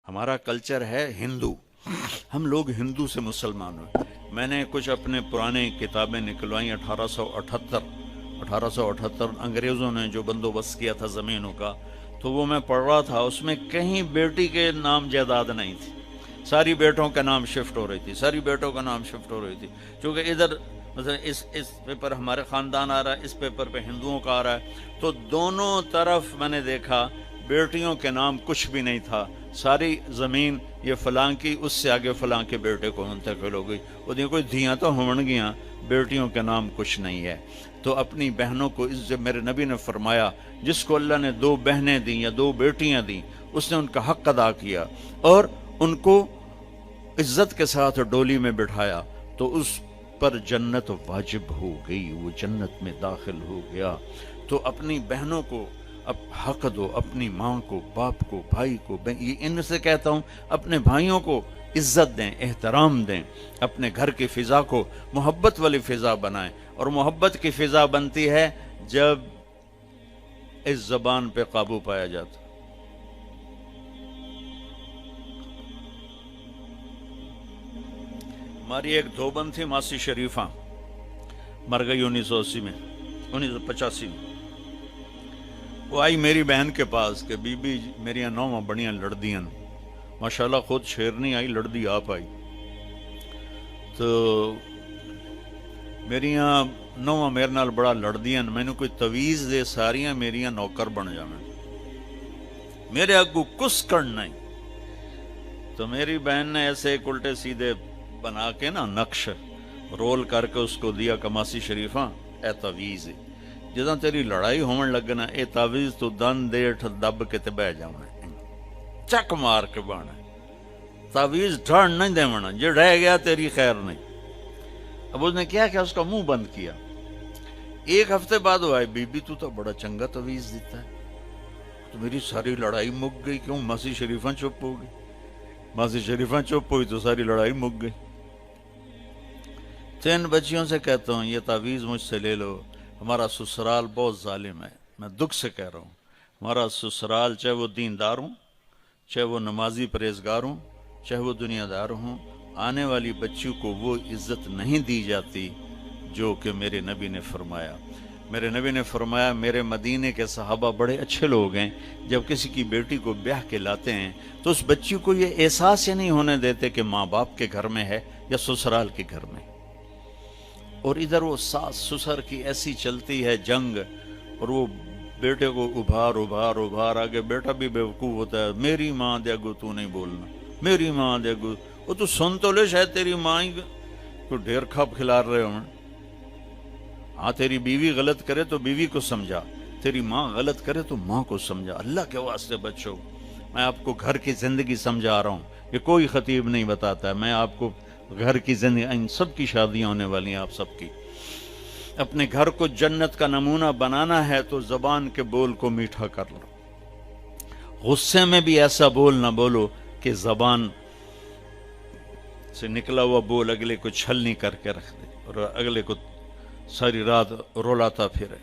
ہمارا کلچر ہے ہندو، ہم لوگ ہندو سے مسلمان ہوئے۔ میں نے کچھ اپنے پرانے کتابیں نکلوائیں 1878 انگریزوں نے جو بندوبست کیا تھا زمینوں کا، تو وہ میں پڑھ رہا تھا، اس میں کہیں بیٹی کے نام جائیداد نہیں تھی، ساری بیٹوں کا نام شفٹ ہو رہی تھی، ساری بیٹوں کا نام شفٹ ہو رہی تھی، کیونکہ ادھر مثلا اس پیپر ہمارے خاندان آ رہا ہے، اس پیپر پہ ہندوؤں کا آ رہا ہے، تو دونوں طرف میں نے دیکھا بیٹیوں کے نام کچھ بھی نہیں تھا، ساری زمین یہ فلاں کی، اس سے آگے فلاں کے بیٹے کو منتقل ہو گئی، وہ کوئی دھیاں تو ہون گیاں، بیٹیوں کے نام کچھ نہیں ہے۔ تو اپنی بہنوں کو جب میرے نبی نے فرمایا جس کو اللہ نے 2 بہنیں دیں یا 2 بیٹیاں دیں، اس نے ان کا حق ادا کیا اور ان کو عزت کے ساتھ ڈولی میں بٹھایا، تو اس پر جنت واجب ہو گئی، وہ جنت میں داخل ہو گیا۔ تو اپنی بہنوں کو اب حق دو، اپنی ماں کو، باپ کو، بھائی کو، یہ ان سے کہتا ہوں اپنے بھائیوں کو عزت دیں، احترام دیں، اپنے گھر کی فضا کو محبت والی فضا بنائیں، اور محبت کی فضا بنتی ہے جب اس زبان پہ قابو پایا جاتا۔ ہماری ایک دھوبن تھی ماسی شریفہ، مر گئی 1980 میں، 1985 میں۔ وہ آئی میری بہن کے پاس کہ بی بی میری نوواں بڑیاں لڑدیاں، ماشاءاللہ خود شیرنی آئی، لڑدی آپ آئی، تو میریاں نوواں میرے نال بڑا لڑدیاں، میں نے کوئی تویز دے ساریاں میریاں نوکر بن جاویں، میرے اگو کس کرن نہیں۔ تو میری بہن نے ایسے ایک الٹے سیدھے بنا کے نا نقش رول کر کے اس کو دیا، کماسی شریفہ اے تویز ہے، جداں تیری لڑائی ہون لگنا اے تویز تو دن دیٹھ دب کے تے بہ جاونا، چک مار کے بانا، تویز ڈھڑ نہیں دیونا، جو رہ گیا تیری خیر نہیں۔ اب اس نے کیا اس کا منہ بند کیا۔ ایک ہفتے بعد وہ آئے، بی بی تو بڑا چنگا تویز دیتا ہے، تو میری ساری لڑائی مک گئی، کیوں؟ ماسی شریفہ چپ ہو گئی، ماسی شریفہ چپ ہوئی تو ساری لڑائی مک گئی۔ 3 بچیوں سے کہتا ہوں یہ تعویذ مجھ سے لے لو، ہمارا سسرال بہت ظالم ہے، میں دکھ سے کہہ رہا ہوں، ہمارا سسرال چاہے وہ دیندار ہوں، چاہے وہ نمازی پرہیزگار ہوں، چاہے وہ دنیا دار ہوں، آنے والی بچیوں کو وہ عزت نہیں دی جاتی جو کہ میرے نبی نے فرمایا۔ میرے نبی نے فرمایا میرے مدینے کے صحابہ بڑے اچھے لوگ ہیں، جب کسی کی بیٹی کو بیاہ کے لاتے ہیں تو اس بچی کو یہ احساس ہی نہیں ہونے دیتے کہ ماں باپ کے گھر میں ہے یا سسرال کے گھر میں۔ اور ادھر وہ ساس سسر کی ایسی چلتی ہے جنگ، اور وہ بیٹے کو ابھار آگے، بیٹا بھی بیوقوف ہوتا ہے، میری ماں دے اگو تو نہیں بولنا، میری ماں دے اگو، وہ تو سن تو لے شاید تیری ماں ہی کو ڈھیر کھپ کھلا رہے ہوں۔ ہاں تیری بیوی غلط کرے تو بیوی کو سمجھا، تیری ماں غلط کرے تو ماں کو سمجھا۔ اللہ کے واسطے بچوں، میں آپ کو گھر کی زندگی سمجھا رہا ہوں، یہ کوئی خطیب نہیں بتاتا ہے، میں آپ کو گھر کی زندگی، ان سب کی شادیاں ہونے والی ہیں، آپ سب کی۔ اپنے گھر کو جنت کا نمونہ بنانا ہے تو زبان کے بول کو میٹھا کر لو، غصے میں بھی ایسا بول نہ بولو کہ زبان سے نکلا ہوا بول اگلے کو چھلنی کر کے رکھ دے اور اگلے کو ساری رات رولاتا پھرے۔